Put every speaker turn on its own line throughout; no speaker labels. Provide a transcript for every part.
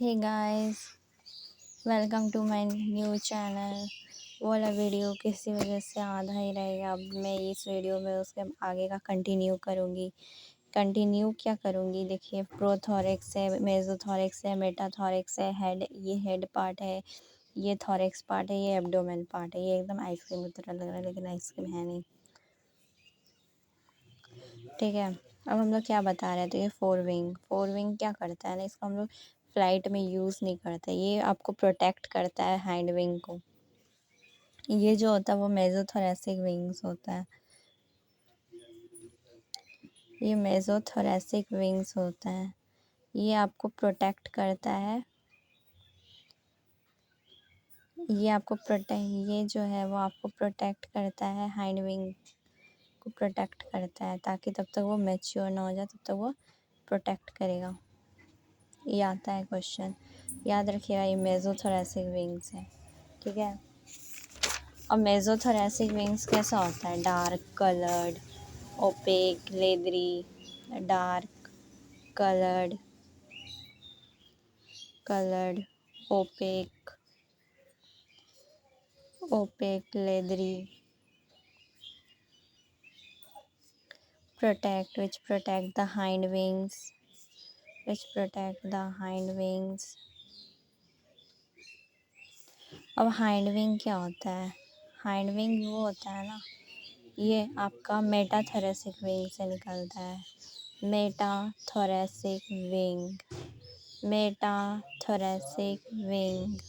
Hey guys, welcome to my new channel। वो वाला video किसी वजह से आधा ही रह गया। अब मैं इस वीडियो में उसके आगे का कंटिन्यू करूँगी। कंटिन्यू क्या करूँगी, देखिए प्रोथोरेक्स है, मेसोथोरेक्स है, मेटाथोरेक्स है, हेड, ये हेड पार्ट है, ये थोरेक्स पार्ट है, ये एब्डोमेन पार्ट है। ये एकदम आइसक्रीम की तरह लग रहा है लेकिन आइसक्रीम है नहीं, ठीक है। अब हम लोग क्या बता रहे थे, ये फोर विंग क्या करता है ना, इसको हम लोग फ्लाइट में यूज़ नहीं करते। ये आपको प्रोटेक्ट करता है हैंड विंग को। ये जो होता है वो मेसोथोरेसिक विंग्स होता है। ये मेसोथोरेसिक विंग्स होता है, ये आपको प्रोटेक्ट करता है। ये जो है वो आपको प्रोटेक्ट करता है, हैंड विंग को प्रोटेक्ट करता है, ताकि तब तक वो मैच्योर ना हो जाए तब तक वो प्रोटेक्ट करेगा। ये आता है क्वेश्चन, याद रखिएगा। ये मेसोथोरेसिक विंग्स है, ठीक है। और मेसोथोरेसिक विंग्स कैसा होता है, dark coloured, opaque, leathery, dark coloured, opaque, leathery, protect the hind wings, अब हाइंड विंग क्या होता है, हाइंड विंग वो होता है ना, ये आपका मेटाथोरेसिक विंग से निकलता है। मेटाथोरेसिक विंग,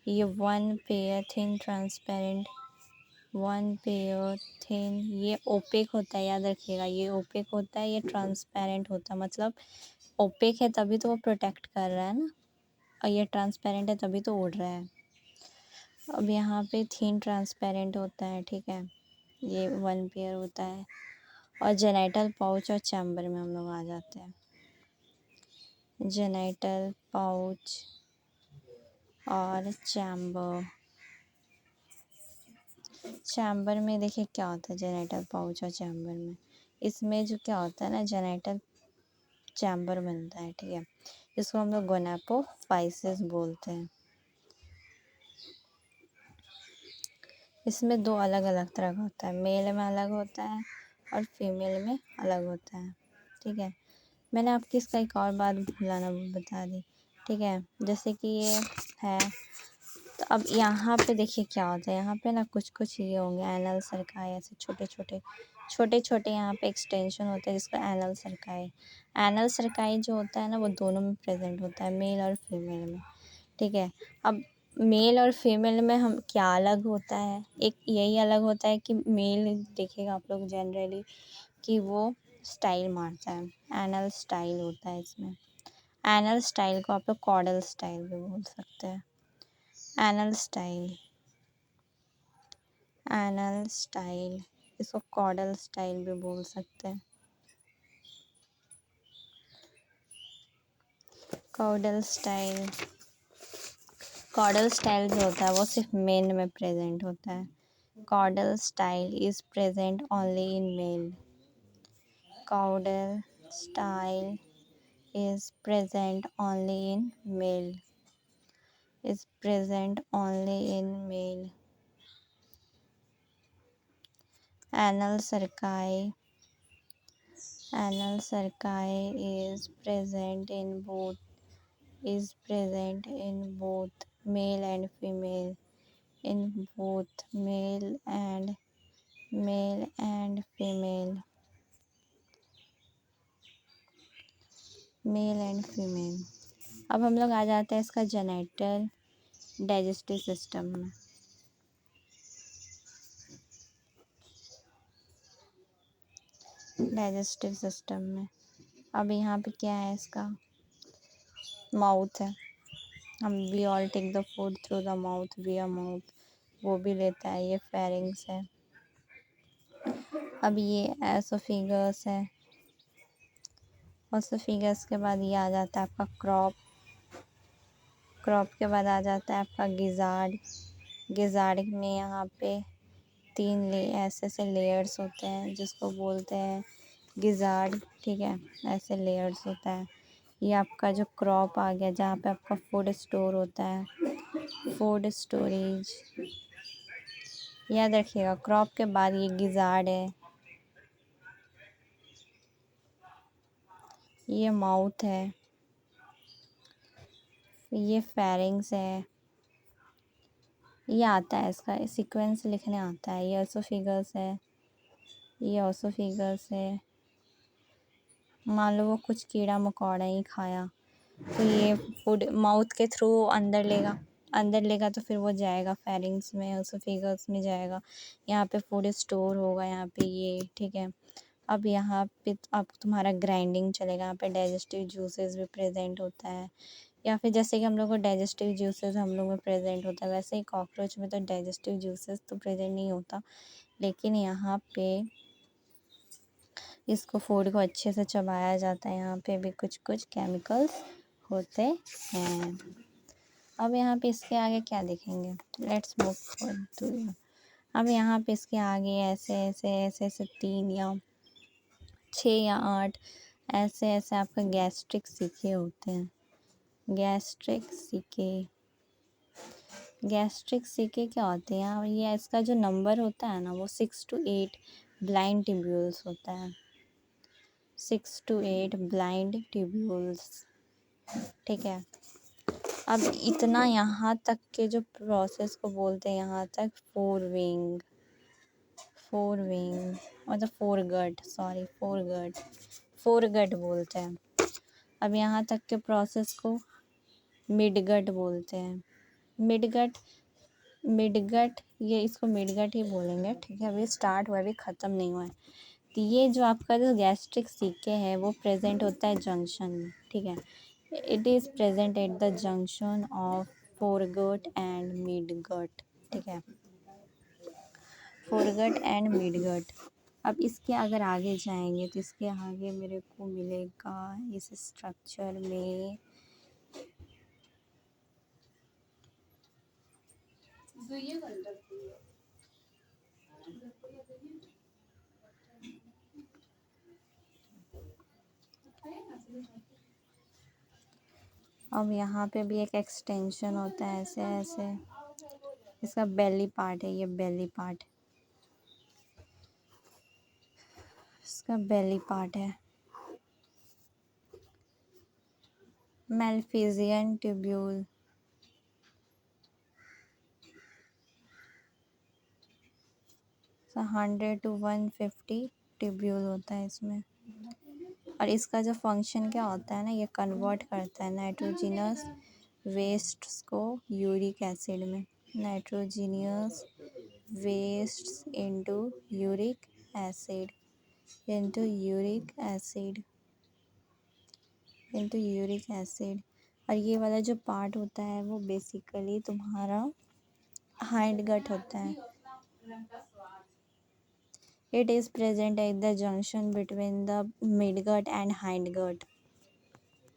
ये वन पेयर थिन, ये ओपेक होता है, याद रखिएगा। ये ओपेक होता है, ये ट्रांसपेरेंट होता है। मतलब ओपेक है तभी तो वो प्रोटेक्ट कर रहा है ना, और ये ट्रांसपेरेंट है तभी तो उड़ रहा है। अब यहाँ पे थिन ट्रांसपेरेंट होता है, ठीक है। ये वन पेयर होता है। और जेनाइटल पाउच और चैम्बर में हम लोग आ जाते हैं। जेनाइटल पाउच और चैम्बर में देखिए क्या होता है। जेनाइटल पाउच और चैम्बर में, इसमें जो क्या होता है ना, जेनाइटल चैम्बर बनता है, ठीक है। इसको हम लोग गोनापोफाइसिस बोलते हैं। इसमें दो अलग अलग तरह का होता है, मेल में अलग होता है और फीमेल में अलग होता है, ठीक है। मैंने आपकी इसका एक और बात भूलाना बता दी, ठीक है। जैसे कि ये है, तो अब यहाँ पे देखिए क्या होता है। यहाँ पे ना कुछ ये होंगे एनल सर्काई, ऐसे छोटे छोटे यहाँ पे एक्सटेंशन होते हैं जिसको एनल सर्काई जो होता है ना, वो दोनों में प्रेजेंट होता है, मेल और फीमेल में, ठीक है। अब मेल और फीमेल में हम क्या अलग होता है, एक यही अलग होता है कि मेल देखिएगा आप लोग जनरली कि वो स्टाइल मारता है, एनल स्टाइल होता है इसमें। एनल स्टाइल को आप लोग कॉर्डल स्टाइल भी बोल सकते हैं। एनल स्टाइल, इसको कॉर्डल स्टाइल भी बोल सकते हैं। कॉर्डल स्टाइल जो होता है वो सिर्फ मेल में प्रेजेंट होता है। Caudal style is present only in male. Caudal style is present only in male. Anal cerci is present in both male and female. In both male and female. अब हम लोग आ जाते हैं इसका जेनेटल डाइजेस्टिव सिस्टम में। अब यहाँ पे क्या है, इसका माउथ है। We all take the food through the mouth, where mouth, वो भी लेता है। ये फेरिंग्स है। अब ये एसोफिगस है। एसोफिगस के बाद ये आ जाता है आपका क्रॉप के बाद आ जाता है आपका गिजार्ड में यहाँ पे ऐसे लेयर्स होते हैं जिसको बोलते हैं गिजार्ड, ठीक है। ऐसे लेयर्स होता है। ये आपका जो क्रॉप आ गया जहाँ पे आपका फूड स्टोर होता है, फूड स्टोरेज। याद रखिएगा क्रॉप के बाद ये गिजार्ड है, ये माउथ है, ये फेरिंग्स है, ये आता है इसका सीक्वेंस लिखने आता है, ये ओसोफिगस है, ये ओसोफिगस है। मान लो वो कुछ कीड़ा मकोड़ा ही खाया तो ये फूड माउथ के थ्रू अंदर लेगा तो फिर वो जाएगा फेरिंग्स में, ओसोफिगस में जाएगा, यहाँ पे फूड स्टोर होगा, यहाँ पे ये ठीक है। अब यहाँ पे अब तुम्हारा ग्राइंडिंग चलेगा, यहाँ पे डाइजेस्टिव जूसेस भी प्रेजेंट होता है, या फिर जैसे कि हम लोग को डाइजेस्टिव जूसेस हम लोग में प्रेजेंट होता है वैसे ही कॉकरोच में तो डाइजेस्टिव जूसेस तो प्रेजेंट नहीं होता, लेकिन यहाँ पे इसको फूड को अच्छे से चबाया जाता है, यहाँ पे भी कुछ कुछ केमिकल्स होते हैं। अब यहाँ पे इसके आगे क्या देखेंगे, लेट्स मूव टू। अब यहाँ पे इसके आगे ऐसे ऐसे ऐसे ऐसे 3 या 6 या 8 ऐसे ऐसे आपका गैस्ट्रिक सीके होते हैं। गैस्ट्रिक सीके क्या होते हैं, ये इसका जो नंबर होता है ना वो 6 to 8 ब्लाइंड ट्यूब्यूल्स होता है, 6 to 8 ब्लाइंड ट्यूब्यूल्स, ठीक है। अब इतना यहाँ तक के जो प्रोसेस को बोलते हैं यहाँ तक फोर विंग मतलब फोरगट बोलते हैं। अब यहाँ तक के प्रोसेस को मिडगट बोलते हैं। मिडगट ये इसको मिडगट ही बोलेंगे, ठीक है। अभी स्टार्ट हुआ, अभी ख़त्म नहीं हुआ है। तो ये जो आपका जो गैस्ट्रिक सीके है वो प्रेजेंट होता है जंक्शन में, ठीक है। It is present at the junction of foregut and midgut, ठीक है, फोरगट एंड मिडगट। अब इसके अगर आगे जाएंगे तो इसके आगे मेरे को मिलेगा इस स्ट्रक्चर में अब यहाँ पे भी एक एक्सटेंशन होता है ऐसे ऐसे, इसका बेली पार्ट है, ये बेली पार्ट, इसका बेली पार्ट है। मेलफिजियन ट्यूब्यूल, 100 to 150 ट्यूब्यूल होता है इसमें। और इसका जो फंक्शन क्या होता है ना, ये कन्वर्ट करता है नाइट्रोजिनस वेस्ट्स को यूरिक एसिड में, nitrogenous wastes into uric acid, into uric acid, into uric acid. और ये वाला जो पार्ट होता है वो बेसिकली तुम्हारा हाइंड गट होता है। It is present at the junction between the midgut and hindgut.